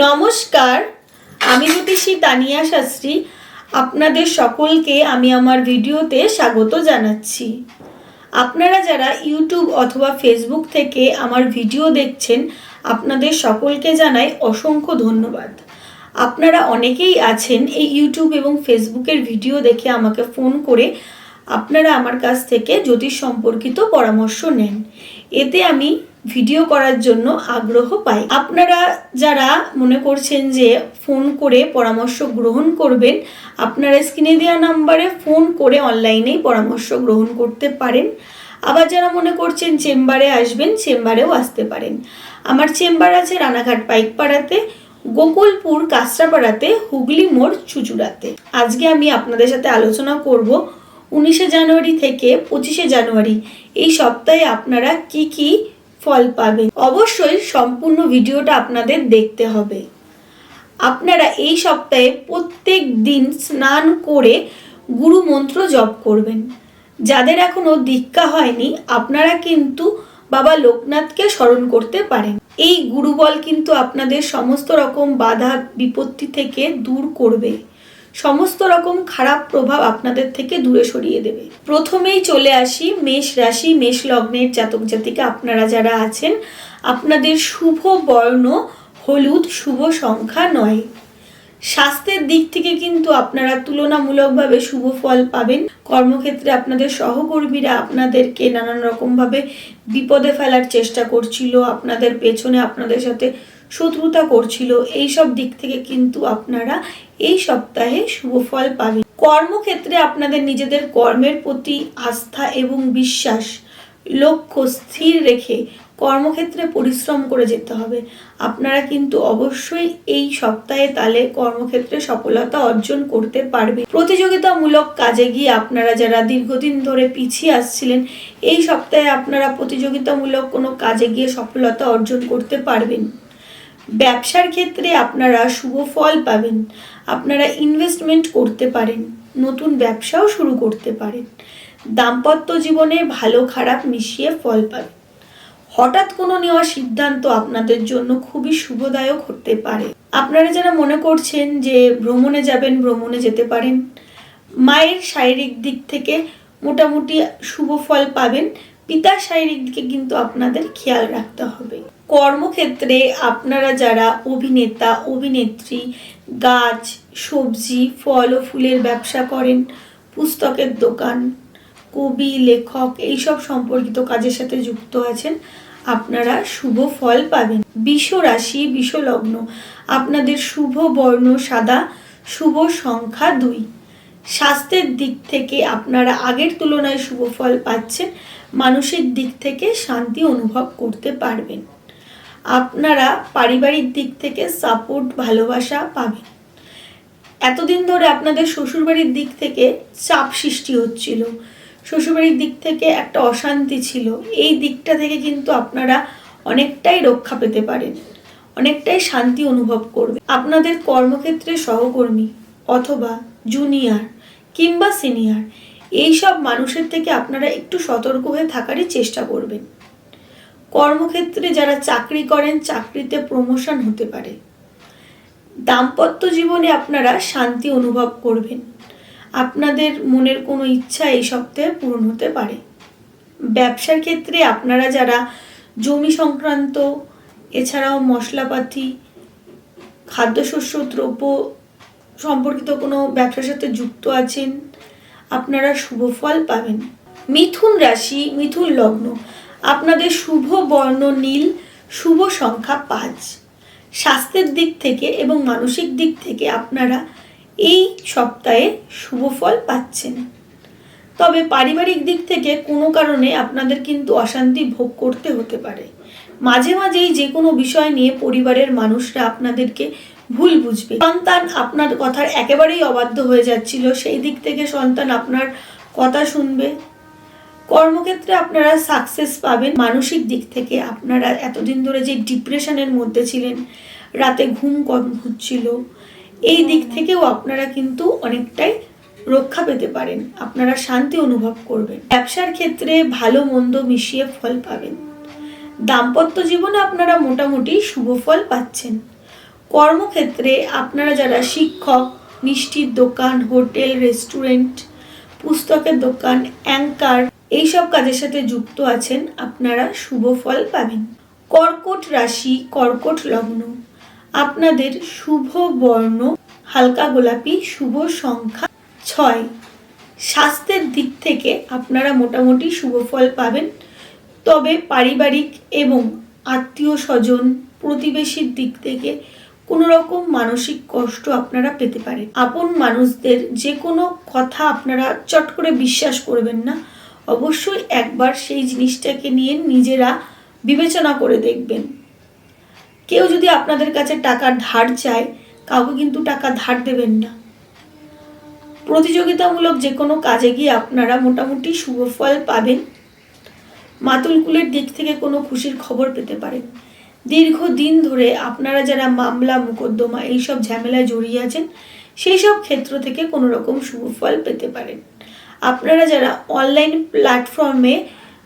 নমস্কার, আমি জ্যোতিষী তানিয়া শাস্ত্রী। আপনাদের সকলকে আমি আমার ভিডিওতে স্বাগত জানাচ্ছি। আপনারা যারা ইউটিউব অথবা ফেসবুক থেকে আমার ভিডিও দেখছেন, আপনাদের সকলকে জানাই অসংখ্য ধন্যবাদ। আপনারা অনেকেই আছেন এই ইউটিউব এবং ফেসবুকের ভিডিও দেখে আমাকে ফোন করে আপনারা আমার কাছ থেকে জ্যোতিষ সম্পর্কিত পরামর্শ নেন। এতে আমি ভিডিও করার জন্য আগ্রহ পাই। আপনারা যারা মনে করছেন যে ফোন করে পরামর্শ গ্রহণ করবেন, আপনারা স্ক্রিনে দেওয়া নাম্বারে ফোন করে অনলাইনেই পরামর্শ গ্রহণ করতে পারেন। আবার যারা মনে করছেন চেম্বারে আসবেন, চেম্বারেও আসতে পারেন। আমার চেম্বার আছে রানাঘাট পাইকপাড়াতে, গোকুলপুর কাঁচরাপাড়াতে, হুগলি মোড় চুঁচুড়াতে। আজকে আমি আপনাদের সাথে আলোচনা করব 19শে জানুয়ারি থেকে 25শে জানুয়ারি এই সপ্তাহে আপনারা কি কি ফল পাবেন। অবশ্যই সম্পূর্ণ ভিডিওটা আপনাদের দেখতে হবে। আপনারা এই সপ্তাহে প্রত্যেক দিন স্নান করে গুরু মন্ত্র জপ করবেন। যাদের এখনো দীক্ষা হয়নি, আপনারা কিন্তু বাবা লোকনাথকে স্মরণ করতে পারেন। এই গুরুবল কিন্তু আপনাদের সমস্ত রকম বাধা বিপত্তি থেকে দূর করবে, সমস্ত রকম খারাপ প্রভাব আপনাদের থেকে দূরে সরিয়ে দেবে। প্রথমেই চলে আসি মেষ রাশি, মেষ লগ্নের জাতক জাতিকা আপনারা যারা আছেন, আপনাদের শুভ বর্ণ হলুদ, শুভ সংখ্যা 9। স্বাস্থ্যের দিক থেকে কিন্তু আপনারা তুলনামূলকভাবে শুভ ফল পাবেন। কর্মক্ষেত্রে আপনাদের সহকর্মীরা আপনাদেরকে নানান রকমভাবে বিপদে ফেলার চেষ্টা করছিল, আপনাদের পেছনে আপনাদের সাথে শত্রুতা করছিল, এই সব দিক থেকে কিন্তু আপনারা এই সপ্তাহে শুভ ফল পাবেন। কর্মক্ষেত্রে আপনাদের নিজেদের কর্মের প্রতি আস্থা এবং বিশ্বাস, লক্ষ্য স্থির রেখে কর্মক্ষেত্রে পরিশ্রম করে যেতে হবে। আপনারা কিন্তু অবশ্যই এই সপ্তাহে তাহলে কর্মক্ষেত্রে সফলতা অর্জন করতে পারবে। প্রতিযোগিতামূলক কাজে গিয়ে আপনারা যারা দীর্ঘদিন ধরে পিছিয়ে আসছিলেন, এই সপ্তাহে আপনারা প্রতিযোগিতামূলক কোনো কাজে গিয়ে সফলতা অর্জন করতে পারবেন। ব্যবসার ক্ষেত্রে আপনারা শুভ ফল পাবেন। আপনারা ইনভেস্টমেন্ট করতে পারেন, নতুন ব্যবসাও শুরু করতে পারেন। দাম্পত্য জীবনে ভালো খারাপ মিশিয়ে ফল পাবেন। হঠাৎ কোনো নেওয়া সিদ্ধান্ত আপনাদের জন্য খুবই শুভদায়ক হতে পারে। আপনারা যারা মনে করছেন যে ভ্রমণে যাবেন, ভ্রমণে যেতে পারেন। মায়ের শারীরিক দিক থেকে মোটামুটি শুভ ফল পাবেন। পিতার শারীরিক দিকে কিন্তু আপনাদের খেয়াল রাখতে হবে। কর্মক্ষেত্রে আপনারা যারা অভিনেতা, অভিনেত্রী, গাছ, সবজি, ফল ও ফুলের ব্যবসা করেন, পুস্তকের দোকান, কবি, লেখক এইসব সম্পর্কিত কাজের সাথে যুক্ত আছেন, আপনারা শুভ ফল পাবেন। বৃষ রাশি, বৃষ লগ্ন, আপনাদের শুভ বর্ণ সাদা, শুভ সংখ্যা 2। স্বাস্থ্যের দিক থেকে আপনারা আগের তুলনায় শুভ ফল পাচ্ছেন। মানসিক দিক থেকে শান্তি অনুভব করতে পারবেন। আপনারা পারিবারিক দিক থেকে সাপোর্ট, ভালোবাসা পাবেন। এতদিন ধরে আপনাদের শ্বশুরবাড়ির দিক থেকে চাপ সৃষ্টি হচ্ছিল, শ্বশুরবাড়ির দিক থেকে একটা অশান্তি ছিল, এই দিকটা থেকে কিন্তু আপনারা অনেকটাই রক্ষা পেতে পারেন, অনেকটাই শান্তি অনুভব করবে। আপনাদের কর্মক্ষেত্রে সহকর্মী অথবা জুনিয়র কিংবা সিনিয়র এইসব মানুষের থেকে আপনারা একটু সতর্ক হয়ে থাকারই চেষ্টা করবেন। কর্মক্ষেত্রে যারা চাকরি করেন, চাকরিতে প্রমোশন হতে পারে। দাম্পত্য জীবনে আপনারা শান্তি অনুভব করবেন। আপনাদের মনের কোনো ইচ্ছা এই সপ্তাহে পূরণ হতে পারে। ব্যবসার ক্ষেত্রে আপনারা যারা জমি সংক্রান্ত, এছাড়াও মশলাপাতি, খাদ্যশস্য দ্রব্য সম্পর্কিত কোনো ব্যবসার সাথে যুক্ত আছেন, আপনারা শুভ ফল পাবেন। মিথুন রাশি, মিথুন লগ্ন, আপনাদের শুভ বর্ণ নীল, শুভ সংখ্যা 5। স্বাস্থ্যের দিক থেকে এবং মানসিক দিক থেকে আপনারা এই সপ্তাহে শুভ ফল পাচ্ছেন। তবে পারিবারিক দিক থেকে কোনো কারণে আপনাদের কিন্তু অশান্তি ভোগ করতে হতে পারে। মাঝে মাঝেই যে কোনো বিষয় নিয়ে পরিবারের মানুষরা আপনাদেরকে ভুল বুঝবে। সন্তান আপনার কথার একেবারেই অবাধ্য হয়ে যাচ্ছিল, সেই দিক থেকে সন্তান আপনার কথা শুনবে। কর্মক্ষেত্রে আপনারা সাকসেস পাবেন। মানসিক দিক থেকে আপনারা এতদিন ধরে যে ডিপ্রেশনের মধ্যে ছিলেন, রাতে ঘুম কম হচ্ছিল, এই দিক থেকেও আপনারা কিন্তু অনেকটাই রক্ষা পেতে পারেন। আপনারা শান্তি অনুভব করবেন। ব্যবসার ক্ষেত্রে ভালো মন্দ মিশিয়ে ফল পাবেন। দাম্পত্য জীবনে আপনারা মোটামুটি শুভ ফল পাচ্ছেন। কর্মক্ষেত্রে আপনারা যারা শিক্ষক, মিষ্টির দোকান, হোটেল, রেস্টুরেন্ট, পুস্তকের দোকান, অ্যাঙ্কার এইসব কাজের সাথে যুক্ত আছেন, আপনারা শুভ ফল পাবেন। কর্কট রাশি, কর্কট লগ্ন, আপনাদের শুভ বর্ণ হালকা গোলাপি, শুভ সংখ্যা 6। স্বাস্থ্যের দিক থেকে আপনারা মোটামুটি শুভ ফল পাবেন, তবে পারিবারিক এবং আত্মীয় স্বজন, প্রতিবেশীর দিক থেকে কোনো রকম মানসিক কষ্ট আপনারা পেতে পারেন। আপন মানুষদের যে কোনো কথা আপনারা চট করে বিশ্বাস করবেন না, অবশ্যই একবার সেই জিনিসটাকে নিয়ে নিজেরা বিবেচনা করে দেখবেন। কেউ যদি আপনাদের কাছে টাকা ধার চায়, কাউকে কিন্তু টাকা ধার দেবেন না। প্রতিযোগিতামূলক যে কোনো কাজে গিয়ে আপনারা মোটামুটি শুভ ফল পাবেন। মাতুলকুলের দিক থেকে কোনো খুশির খবর পেতে পারেন। দীর্ঘদিন ধরে আপনারা যারা মামলা, মোকদ্দমা এইসব ঝামেলায় জড়িয়ে আছেন, সেই সব ক্ষেত্র থেকে কোনো রকম শুভ ফল পেতে পারেন। আপনারা যারা অনলাইন প্ল্যাটফর্মে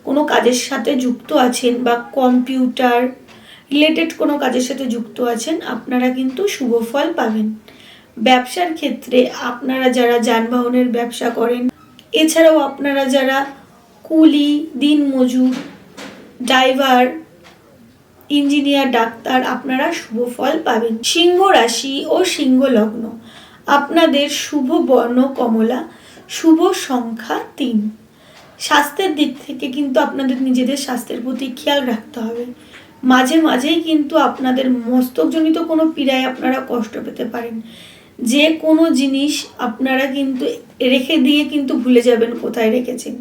কোনো কাজের সাথে যুক্ত আছেন বা কম্পিউটার রিলেটেড কোনো কাজের সাথে যুক্ত আছেন, আপনারা কিন্তু শুভ ফল পাবেন। ব্যবসার ক্ষেত্রে আপনারা যারা যানবাহনের ব্যবসা করেন, এছাড়াও আপনারা যারা কুলি, দিনমজুর, ড্রাইভার, ইঞ্জিনিয়ার, ডাক্তার, আপনারা শুভ ফল পাবেন। সিংহ রাশি ও সিংহ লগ্ন, আপনাদের শুভ বর্ণ কমলা, শুভ সংখ্যা 3। স্বাস্থ্যের দিক থেকে কিন্তু আপনাদের নিজেদের স্বাস্থ্যের প্রতি খেয়াল রাখতে হবে। মাঝে মাঝেই কিন্তু আপনাদের মস্তকজনিত কোনো পীড়ায় আপনারা কষ্ট পেতে পারেন। যে কোনো জিনিস আপনারা কিন্তু রেখে দিয়ে কিন্তু ভুলে যাবেন কোথায় রেখেছেন।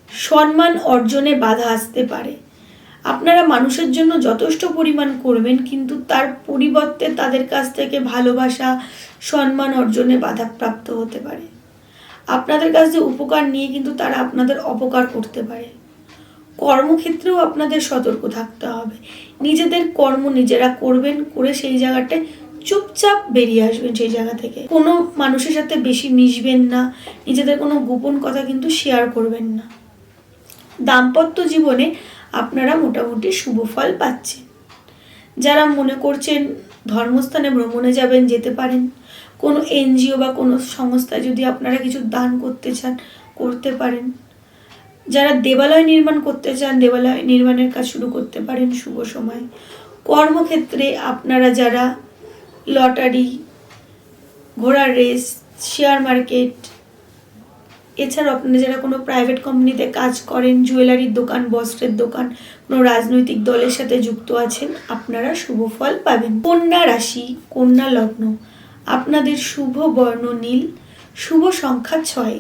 সম্মান অর্জনে বাধা আসতে পারে। আপনারা মানুষের জন্য যথেষ্ট পরিমাণ করবেন, কিন্তু তার পরিবর্তে তাদের কাছ থেকে ভালোবাসা, সম্মান অর্জনে বাধাপ্রাপ্ত হতে পারে। আপনাদের কাছ থেকে উপকার নিয়ে কিন্তু তারা আপনাদের অপকার করতে পারে। কর্মক্ষেত্রেও আপনাদের সতর্ক থাকতে হবে। নিজেদের কর্ম নিজেরা করবেন, করে সেই জায়গাটায় চুপচাপ বেরিয়ে আসবেন। সেই জায়গা থেকে কোনো মানুষের সাথে বেশি মিশবেন না, নিজেদের কোনো গোপন কথা কিন্তু শেয়ার করবেন না। দাম্পত্য জীবনে আপনারা মোটামুটি শুভ ফল পাচ্ছেন। যারা মনে করছেন ধর্মস্থানে ভ্রমণে যাবেন, যেতে পারেন। কোনো এনজিও বা কোনো সংস্থায় যদি আপনারা কিছু দান করতে চান, করতে পারেন। যারা দেবালয় নির্মাণ করতে চান, দেবালয় নির্মাণের কাজ শুরু করতে পারেন শুভ সময়। কর্মক্ষেত্রে আপনারা যারা লটারি, ঘোড়ার রেস, শেয়ার মার্কেট, এছাড়াও আপনারা যারা কোনো প্রাইভেট কোম্পানিতে কাজ করেন, জুয়েলারির দোকান, বস্ত্রের দোকান, কোনো রাজনৈতিক দলের সাথে যুক্ত আছেন, আপনারা শুভ ফল পাবেন। কন্যা রাশি, কন্যা লগ্ন, আপনাদের শুভ বর্ণ নীল, শুভ সংখ্যা 6।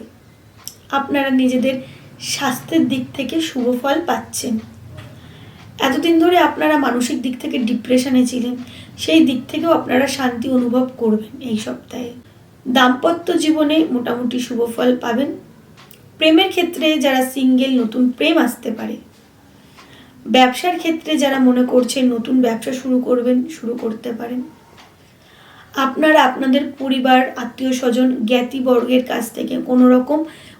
আপনারা নিজেদের স্বাস্থ্যের দিক থেকে শুভ ফল পাচ্ছেন। এতদিন ধরে আপনারা মানসিক দিক থেকে ডিপ্রেশনে ছিলেন, সেই দিক থেকেও আপনারা শান্তি অনুভব করবেন এই সপ্তাহে। দাম্পত্য জীবনে মোটামুটি শুভ ফল পাবেন। প্রেমের ক্ষেত্রে যারা সিঙ্গেল, নতুন প্রেম আসতে পারে। ব্যবসার ক্ষেত্রে যারা মনে করছেন নতুন ব্যবসা শুরু করবেন, শুরু করতে পারেন। আপনারা আপনাদের পরিবার, আত্মীয় স্বজন, জ্ঞাতিবর্গের কাছ থেকে কোনো রকম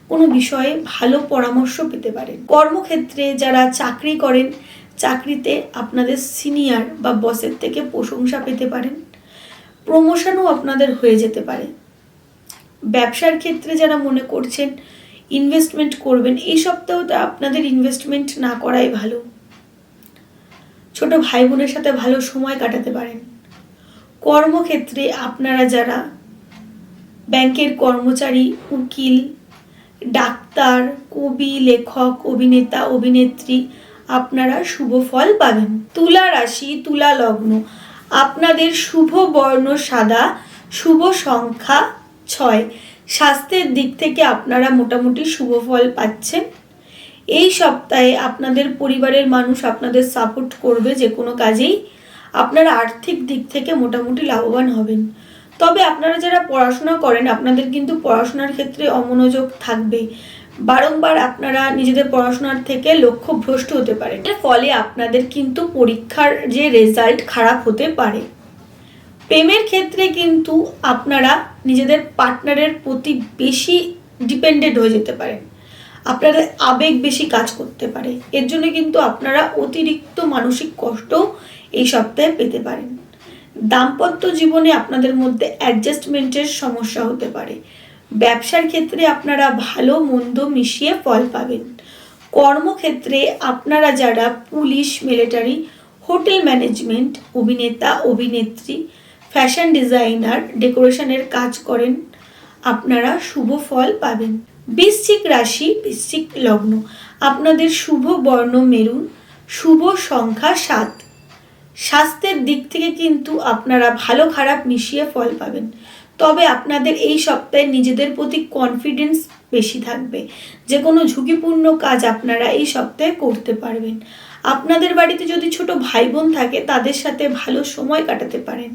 কোনো বিষয়ে ভালো পরামর্শ পেতে পারেন। কর্মক্ষেত্রে যারা চাকরি করেন, চাকরিতে আপনাদের সিনিয়র বা বসের থেকে প্রশংসা পেতে পারেন। প্রমোশনও আপনাদের হয়ে যেতে পারে। ব্যবসার ক্ষেত্রে যারা মনে করছেন ইনভেস্টমেন্ট করবেন, এই সপ্তাহতে আপনাদের ইনভেস্টমেন্ট না করাই ভালো। ছোট ভাই বোনের সাথে ভালো সময় কাটাতে পারেন। কর্মক্ষেত্রে আপনারা যারা ব্যাংকের কর্মচারী, উকিল, ডাক্তার, কবি, লেখক, অভিনেতা, অভিনেত্রী, আপনারা শুভ ফল পাবেন। তুলা রাশি, তুলা লগ্ন, আপনাদের শুভ বর্ণ সাদা, শুভ সংখ্যা 6। স্বাস্থ্যের দিক থেকে আপনারা মোটামুটি শুভ ফল পাচ্ছেন। এই সপ্তাহে আপনাদের পরিবারের মানুষ আপনাদের সাপোর্ট করবে যে কোনো কাজেই। আপনারা আর্থিক দিক থেকে মোটামুটি লাভবান হবেন। তবে আপনারা যারা পড়াশোনা করেন, আপনাদের কিন্তু পড়াশোনার ক্ষেত্রে অমনোযোগ থাকবে। বারংবার আপনারা নিজেদের পড়াশোনার থেকে লক্ষ্যভ্রষ্ট হতে পারে। এর ফলে আপনাদের কিন্তু পরীক্ষার যে রেজাল্ট খারাপ হতে পারে। প্রেমের ক্ষেত্রে কিন্তু আপনারা নিজেদের পার্টনারের প্রতি বেশি ডিপেন্ডেন্ট হয়ে যেতে পারেন। আপনাদের আবেগ বেশি কাজ করতে পারে। এর জন্য কিন্তু আপনারা অতিরিক্ত মানসিক কষ্ট এই সপ্তাহে পেতে পারেন। দাম্পত্য জীবনে আপনাদের মধ্যে অ্যাডজাস্টমেন্টের সমস্যা হতে পারে। ব্যবসার ক্ষেত্রে আপনারা ভালো মন্দ মিশিয়ে ফল পাবেন। কর্মক্ষেত্রে আপনারা যারা পুলিশ, মিলিটারি, হোটেল ম্যানেজমেন্ট, অভিনেতা, অভিনেত্রী, ফ্যাশন ডিজাইনার, ডেকোরেশনের কাজ করেন, আপনারা শুভ ফল পাবেন। বৃশ্চিক রাশি, বৃশ্চিক লগ্ন, আপনাদের শুভ বর্ণ মেরুন, শুভ সংখ্যা 7। স্বাস্থ্যের দিক থেকে কিন্তু আপনারা ভালো খারাপ মিশিয়ে ফল পাবেন। তবে আপনাদের এই সপ্তাহে নিজেদের প্রতি কনফিডেন্স বেশি থাকবে। যে কোনো ঝুঁকিপূর্ণ কাজ আপনারা এই সপ্তাহে করতে পারবেন। আপনাদের বাড়িতে যদি ছোট ভাই বোন থাকে তাদের সাথে ভালো সময় কাটাতে পারেন।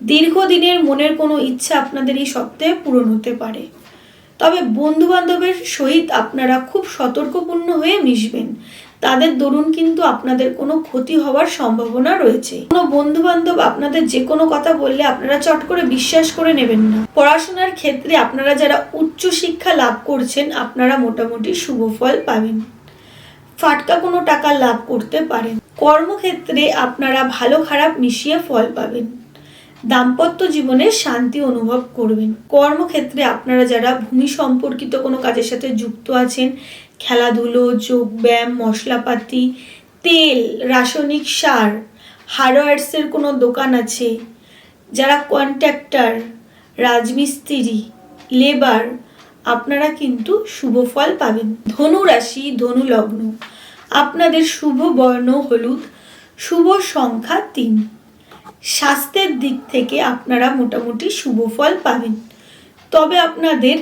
দীর্ঘদিনের মনের কোনো ইচ্ছা আপনাদের এই সপ্তাহে পূরণ হতে পারে। তবে বন্ধু বান্ধবের সহিত আপনারা খুব সতর্কপূর্ণ হয়ে মিশবেন। তাদের দরুন কিন্তু আপনাদের কোনো ক্ষতি হওয়ার সম্ভাবনা রয়েছে। কোনো বন্ধু বান্ধব আপনাদের যে কোনো কথা বললে আপনারা চট করে বিশ্বাস করে নেবেন না। পড়াশোনার ক্ষেত্রে আপনারা যারা উচ্চ শিক্ষা লাভ করছেন আপনারা মোটামুটি শুভ ফল পাবেন। ফাটকা কোনো টাকা লাভ করতে পারেন। কর্মক্ষেত্রে আপনারা ভালো খারাপ মিশিয়ে ফল পাবেন। দাম্পত্য জীবনে শান্তি অনুভব করবেন। কর্মক্ষেত্রে আপনারা যারা ভূমি সম্পর্কিত কোনো কাজের সাথে যুক্ত আছেন, খেলাধুলো, যোগব্যায়াম, মশলাপাতি, তেল, রাসায়নিক সার, হার্ডওয়্যার্সের কোনো দোকান আছে, যারা কন্ট্রাক্টর, রাজমিস্ত্রি, লেবার, আপনারা কিন্তু শুভ ফল পাবেন। ধনু রাশি, ধনু লগ্ন, আপনাদের শুভ বর্ণ হলুদ, শুভ সংখ্যা 3। স্বাস্থ্যের দিক থেকে আপনারা মোটামুটি শুভ ফল পাবেন। তবে আপনাদের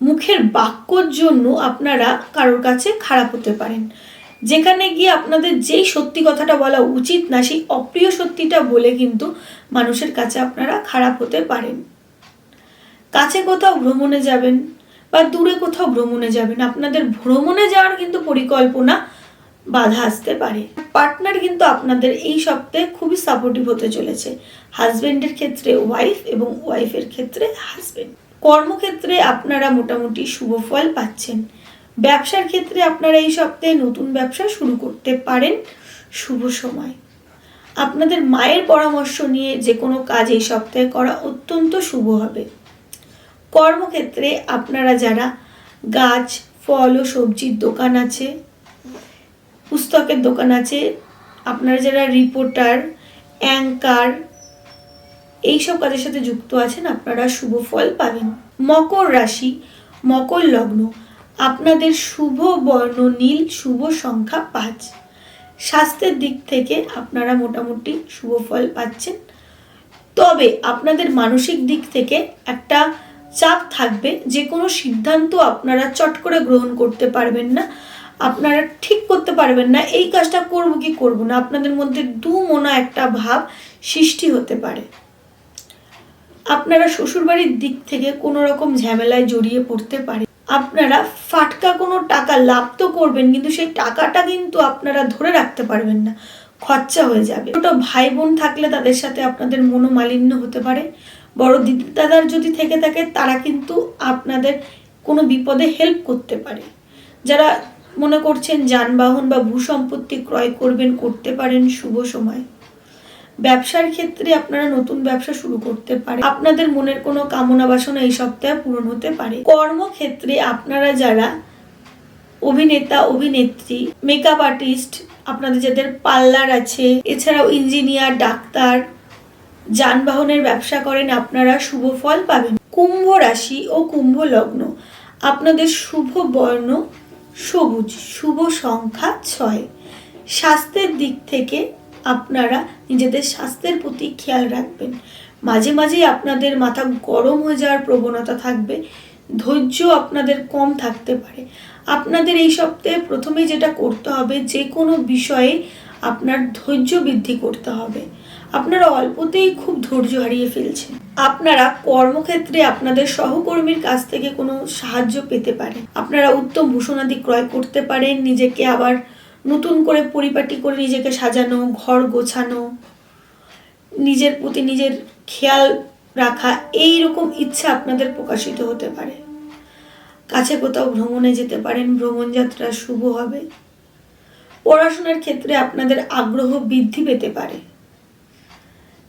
মুখের বাক্যর জন্য আপনারা কারোর কাছে খারাপ হতে পারেন। যেখানে গিয়ে আপনাদের যেই সত্যি কথাটা বলা উচিত না সেই অপ্রিয় সত্যিটা বলে কিন্তু মানুষের কাছে আপনারা খারাপ হতে পারেন। কাছে কোথাও ভ্রমণে যাবেন বা দূরে কোথাও ভ্রমণে যাবেন, আপনাদের ভ্রমণে যাওয়ার কিন্তু পরিকল্পনা বাধা আসতে পারে। পার্টনার কিন্তু আপনাদের এই সপ্তাহে খুবই সাপোর্টিভ হতে চলেছে। হাজবেন্ডের ক্ষেত্রে ওয়াইফ এবং ওয়াইফের ক্ষেত্রে হাজবেন্ড। কর্মক্ষেত্রে আপনারা মোটামুটি শুভ ফল পাচ্ছেন। ব্যবসার ক্ষেত্রে আপনারা এই সপ্তাহে নতুন ব্যবসা শুরু করতে পারেন। শুভ সময়। আপনাদের মায়ের পরামর্শ নিয়ে যে কোনো কাজ এই সপ্তাহে করা অত্যন্ত শুভ হবে। কর্মক্ষেত্রে আপনারা যারা গাছ, ফল ও সবজির দোকান আছে, পুস্তকের দোকান আছে, আপনারা যারা রিপোর্টার, অ্যাঙ্কার, এইসব কাজের সাথে যুক্ত আছেন আপনারা শুভ ফল পাবেন। মকর রাশি, মকর লগ্ন, আপনাদের শুভ বর্ণ নীল, শুভ সংখ্যা 5। স্বাস্থ্যের দিক থেকে আপনারা মোটামুটি শুভ ফল পাচ্ছেন। তবে আপনাদের মানসিক দিক থেকে একটা চাপ থাকবে। যে কোনো সিদ্ধান্ত আপনারা চট করে গ্রহণ করতে পারবেন না, আপনারা ঠিক করতে পারবেন না এই কাজটা করব কি করব না। আপনাদের মধ্যে দুমনা একটা ভাব সৃষ্টি হতে পারে। আপনারা শ্বশুরবাড়ির দিক থেকে কোনো রকম ঝামেলায় জড়িয়ে পড়তে পারে। আপনারা ফাটকা কোনো টাকা লাভ তো করবেন, কিন্তু সেই টাকাটা কিন্তু আপনারা ধরে রাখতে পারবেন না, খরচা হয়ে যাবে। ছোট ভাই বোন থাকলে তাদের সাথে আপনাদের মনোমালিন্য হতে পারে। বড় দিদি দাদার যদি থেকে থাকে তারা কিন্তু আপনাদের কোনো বিপদে হেল্প করতে পারে। যারা মনে করছেন যানবাহন বা ভূসম্পত্তি ক্রয় করবেন, করতে পারেন শুভ সময়। ব্যবসার ক্ষেত্রে আপনারা নতুন ব্যবসা শুরু করতে পারেন। আপনাদের মনের কোনো কামনা বাসনা এই সপ্তাহে পূরণ হতে পারে। কর্মক্ষেত্রে আপনারা যারা অভিনেতা, অভিনেত্রী, মেকআপ আর্টিস্ট, আপনাদের যাদের পার্লার আছে, এছাড়াও ইঞ্জিনিয়ার, ডাক্তার, যানবাহনের ব্যবসা করেন, আপনারা শুভ ফল পাবেন। কুম্ভ রাশি ও কুম্ভ লগ্ন, আপনাদের শুভ বর্ণ সবুজ, শুভ সংখ্যা 6। স্বাস্থ্যের দিক থেকে আপনারা নিজেদের স্বাস্থ্যের প্রতি খেয়াল রাখবেন। মাঝে মাঝেই আপনাদের মাথা গরম হয়ে যাওয়ার প্রবণতা থাকবে। ধৈর্য আপনাদের কম থাকতে পারে। আপনাদের এই সপ্তাহে প্রথমেই যেটা করতে হবে, যে কোনো বিষয়ে আপনার ধৈর্য বৃদ্ধি করতে হবে। আপনারা অল্পতেই খুব ধৈর্য হারিয়ে ফেলছেন। আপনারা কর্মক্ষেত্রে আপনাদের সহকর্মীর কাছ থেকে কোনো সাহায্য পেতে পারেন। আপনারা উত্তম ভূষণাদি ক্রয় করতে পারেন। নিজেকে আবার নতুন করে পরিপাটি করে নিজেকে সাজানো, ঘর গোছানো, নিজের প্রতি নিজের খেয়াল রাখা, এই রকম ইচ্ছা আপনাদের প্রকাশিত হতে পারে। কাছে কোথাও ভ্রমণে যেতে পারেন, ভ্রমণ যাত্রা শুভ হবে। পড়াশোনার ক্ষেত্রে আপনাদের আগ্রহ বৃদ্ধি পেতে পারে।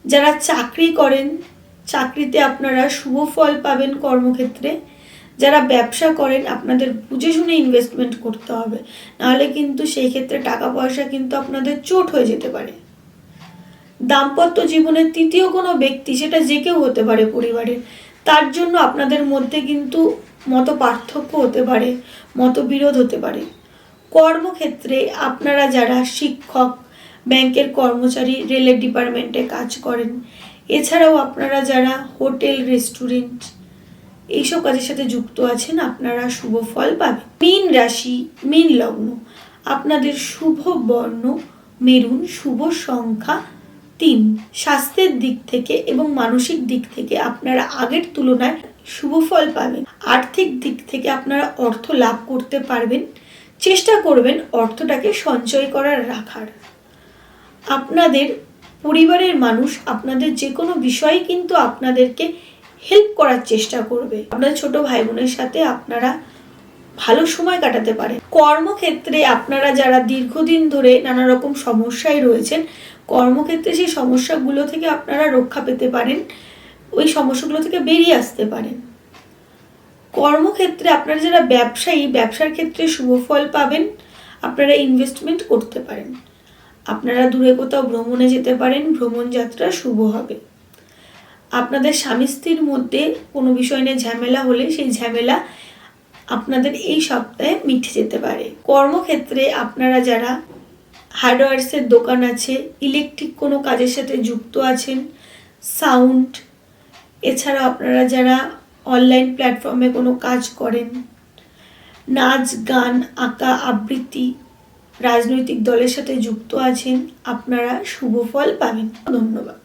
যারা চাকরি করেন, চাকরিতে আপনারা শুভ ফল পাবেন কর্মক্ষেত্রে। যারা ব্যবসা করেন, আপনাদের বুঝে শুনে ইনভেস্টমেন্ট করতে হবে, নাহলে কিন্তু সেই ক্ষেত্রে টাকা পয়সা কিন্তু আপনাদের চোট হয়ে যেতে পারে। দাম্পত্য জীবনের তৃতীয় কোনো ব্যক্তি, সেটা যে কেউ হতে পারে পরিবারের, তার জন্য আপনাদের মধ্যে কিন্তু মত পার্থক্য হতে পারে, মতবিরোধ হতে পারে। কর্মক্ষেত্রে আপনারা যারা শিক্ষক, ব্যাংকের কর্মচারী, রেলের ডিপার্টমেন্টে কাজ করেন, এছাড়াও আপনারা যারা হোটেল, রেস্টুরেন্ট এইসব কাজের সাথে যুক্ত আছেন, আপনারা শুভ ফল পাবেন। মীন রাশি, মীন লগ্ন, আপনাদের শুভ বর্ণ মেরুন, শুভ সংখ্যা 3। স্বাস্থ্যের দিক থেকে এবং মানসিক দিক থেকে আপনারা আগের তুলনায় শুভ ফল পাবেন। আর্থিক দিক থেকে আপনারা অর্থ লাভ করতে পারবেন। চেষ্টা করবেন অর্থটাকে সঞ্চয় করার, রাখার। আপনাদের পরিবারের মানুষ আপনাদের যে কোনো বিষয়ে কিন্তু আপনাদেরকে হেল্প করার চেষ্টা করবে। আপনাদের ছোট ভাই বোনের সাথে আপনারা ভালো সময় কাটাতে পারেন। কর্মক্ষেত্রে আপনারা যারা দীর্ঘদিন ধরে নানা রকম সমস্যায় রয়েছেন, কর্মক্ষেত্রে সেই সমস্যাগুলো থেকে আপনারা রক্ষা পেতে পারেন, ওই সমস্যাগুলো থেকে বেরিয়ে আসতে পারেন। কর্মক্ষেত্রে আপনারা যারা ব্যবসায়ী, ব্যবসার ক্ষেত্রে শুভ ফল পাবেন, আপনারা ইনভেস্টমেন্ট করতে পারেন। আপনারা দূরে কোথাও ভ্রমণে যেতে পারেন, ভ্রমণ যাত্রা শুভ হবে। আপনাদের স্বামী স্ত্রীর মধ্যে কোনো বিষয় নিয়ে ঝামেলা হলে সেই ঝামেলা আপনাদের এই সপ্তাহে মিটে যেতে পারে। কর্মক্ষেত্রে আপনারা যারা হার্ডওয়্যারসের দোকান আছে, ইলেকট্রিক কোনো কাজের সাথে যুক্ত আছেন, সাউন্ড, এছাড়া আপনারা যারা অনলাইন প্ল্যাটফর্মে কোনো কাজ করেন, নাচ, গান, আঁকা, আবৃত্তি, রাজনৈতিক দলের সাথে যুক্ত আছেন, আপনারা শুভ ফল পাবেন। ধন্যবাদ।